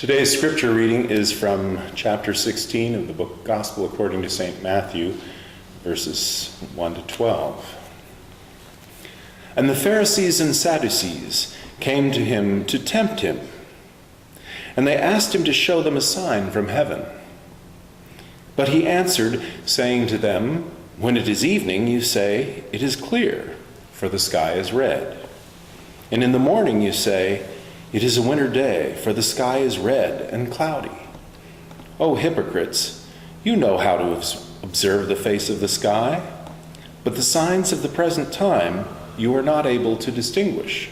Today's scripture reading is from chapter 16 of the book Gospel according to St. Matthew, verses 1 to 12. And the Pharisees and Sadducees came to him to tempt him, and they asked him to show them a sign from heaven. But he answered, saying to them, "When it is evening, you say, 'It is clear, for the sky is red.' And in the morning you say, 'It is a winter day, for the sky is red and cloudy.' O hypocrites, you know how to observe the face of the sky, but the signs of the present time you are not able to distinguish.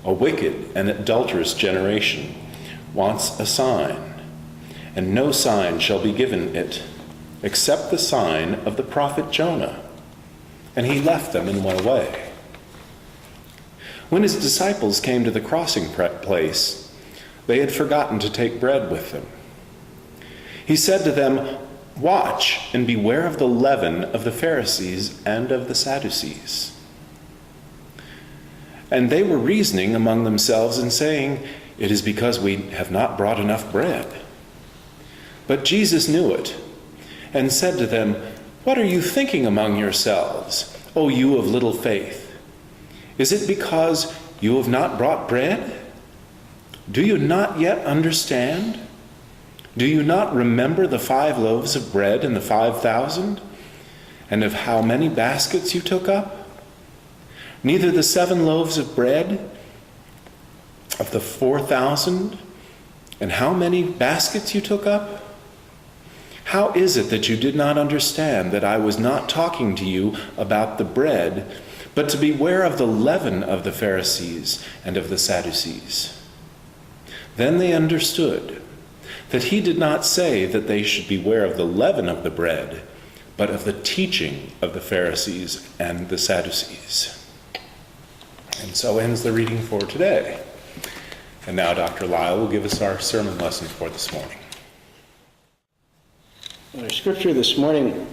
A wicked and adulterous generation wants a sign, and no sign shall be given it, except the sign of the prophet Jonah." And he left them and went away. When his disciples came to the crossing place, they had forgotten to take bread with them. He said to them, "Watch and beware of the leaven of the Pharisees and of the Sadducees." And they were reasoning among themselves and saying, "It is because we have not brought enough bread." But Jesus knew it and said to them, "What are you thinking among yourselves, O you of little faith? Is it because you have not brought bread? Do you not yet understand? Do you not remember the 5 loaves of bread and the 5,000, and of how many baskets you took up? Neither the 7 loaves of bread of the 4,000, and how many baskets you took up? How is it that you did not understand that I was not talking to you about the bread, but to beware of the leaven of the Pharisees and of the Sadducees?" Then they understood that he did not say that they should beware of the leaven of the bread, but of the teaching of the Pharisees and the Sadducees. And so ends the reading for today. And now Dr. Lyle will give us our sermon lesson for this morning. Our scripture this morning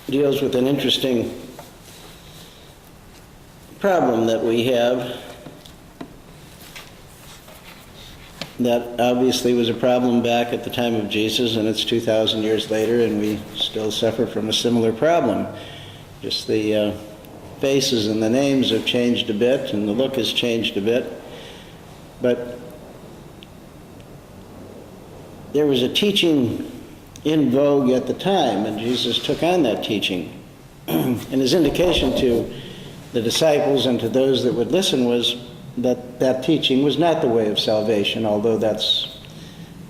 deals with an interesting problem that we have that obviously was a problem back at the time of Jesus, and it's 2,000 years later, and we still suffer from a similar problem. Just the faces and the names have changed a bit, and the look has changed a bit. But there was a teaching in vogue at the time, and Jesus took on that teaching. And his indication to the disciples and to those that would listen was that that teaching was not the way of salvation, although that's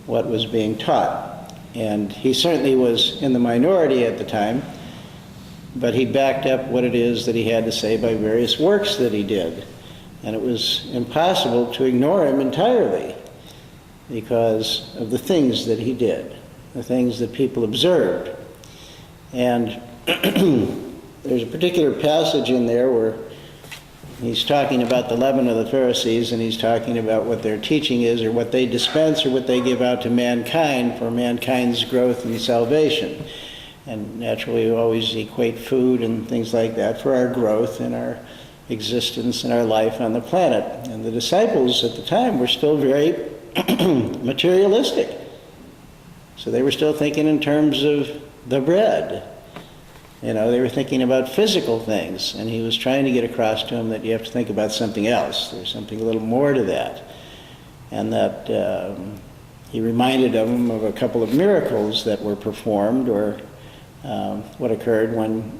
what was being taught. And he certainly was in the minority at the time, but he backed up what it is that he had to say by various works that he did. And it was impossible to ignore him entirely because of the things that he did, the things that people observed. And there's a particular passage in there where he's talking about the leaven of the Pharisees, and he's talking about what their teaching is, or what they dispense, or what they give out to mankind for mankind's growth and salvation. And naturally, we always equate food and things like that for our growth and our existence and our life on the planet. And the disciples at the time were still very materialistic. So they were still thinking in terms of the bread. You know, they were thinking about physical things, and he was trying to get across to them that you have to think about something else. There's something a little more to that. And that he reminded them of a couple of miracles that were performed, or what occurred when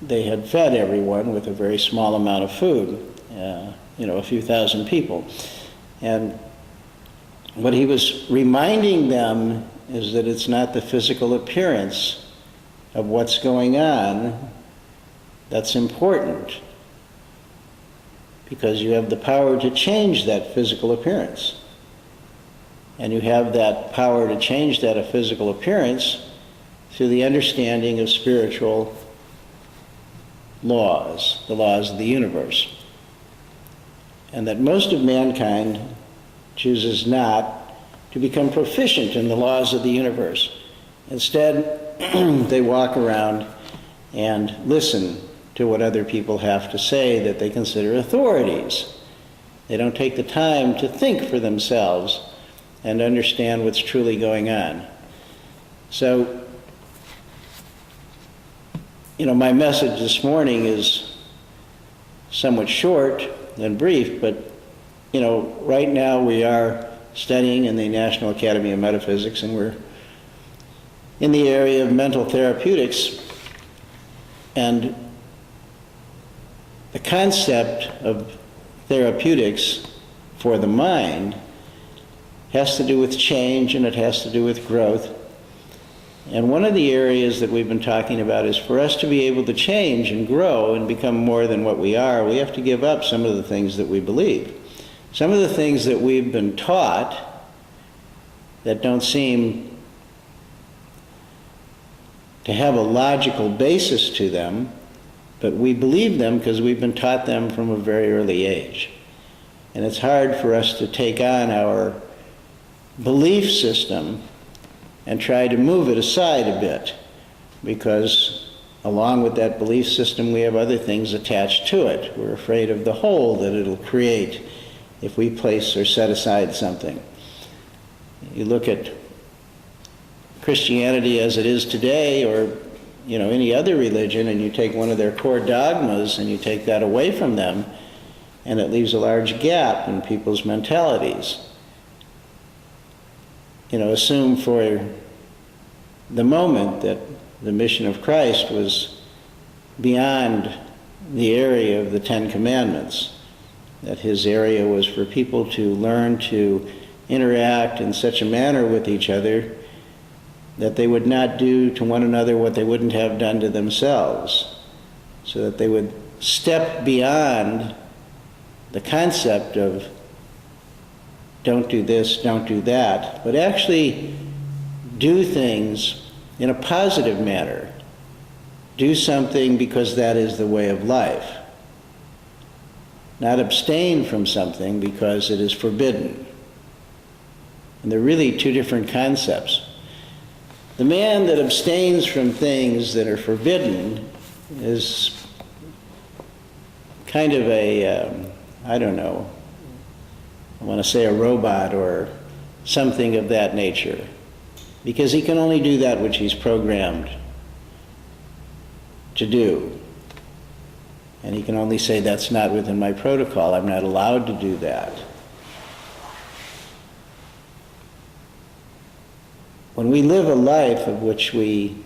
they had fed everyone with a very small amount of food, a few thousand people. And what he was reminding them is that it's not the physical appearance of what's going on that's important, because you have the power to change that physical appearance. And you have that power to change that physical appearance through the understanding of spiritual laws, the laws of the universe. And that most of mankind chooses not to become proficient in the laws of the universe. Instead, they walk around and listen to what other people have to say that they consider authorities. They don't take the time to think for themselves and understand what's truly going on. So, my message this morning is somewhat short and brief, but, right now we are studying in the National Academy of Metaphysics, and we're in the area of mental therapeutics. And the concept of therapeutics for the mind has to do with change, and it has to do with growth. And one of the areas that we've been talking about is for us to be able to change and grow and become more than what we are, we have to give up some of the things that we believe. Some of the things that we've been taught that don't seem to have a logical basis to them, but we believe them because we've been taught them from a very early age. And it's hard for us to take on our belief system and try to move it aside a bit, because along with that belief system we have other things attached to it. We're afraid of the hole that it'll create if we place or set aside something. You look at Christianity as it is today, or any other religion, and you take one of their core dogmas and you take that away from them, and it leaves a large gap in people's mentalities. Assume for the moment that the mission of Christ was beyond the area of the Ten Commandments, that his area was for people to learn to interact in such a manner with each other that they would not do to one another what they wouldn't have done to themselves, so that they would step beyond the concept of don't do this, don't do that, but actually do things in a positive manner. Do something because that is the way of life. Not abstain from something because it is forbidden. And they're really two different concepts. The man that abstains from things that are forbidden is kind of a, I want to say a robot or something of that nature, because he can only do that which he's programmed to do. And he can only say, that's not within my protocol, I'm not allowed to do that. When we live a life of which and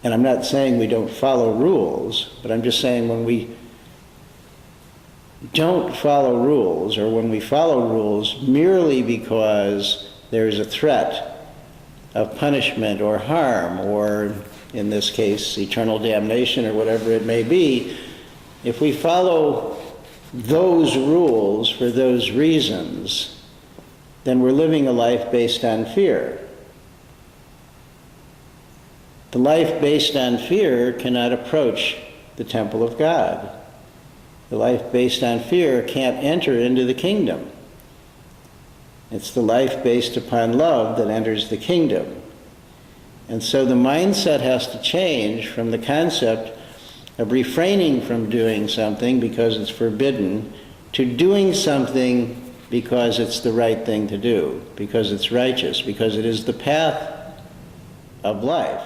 I'm not saying we don't follow rules, but I'm just saying when we don't follow rules, or when we follow rules merely because there is a threat of punishment or harm, or in this case, eternal damnation or whatever it may be, if we follow those rules for those reasons, then we're living a life based on fear. The life based on fear cannot approach the temple of God. The life based on fear can't enter into the kingdom. It's the life based upon love that enters the kingdom. And so the mindset has to change from the concept of refraining from doing something because it's forbidden to doing something because it's the right thing to do, because it's righteous, because it is the path of life.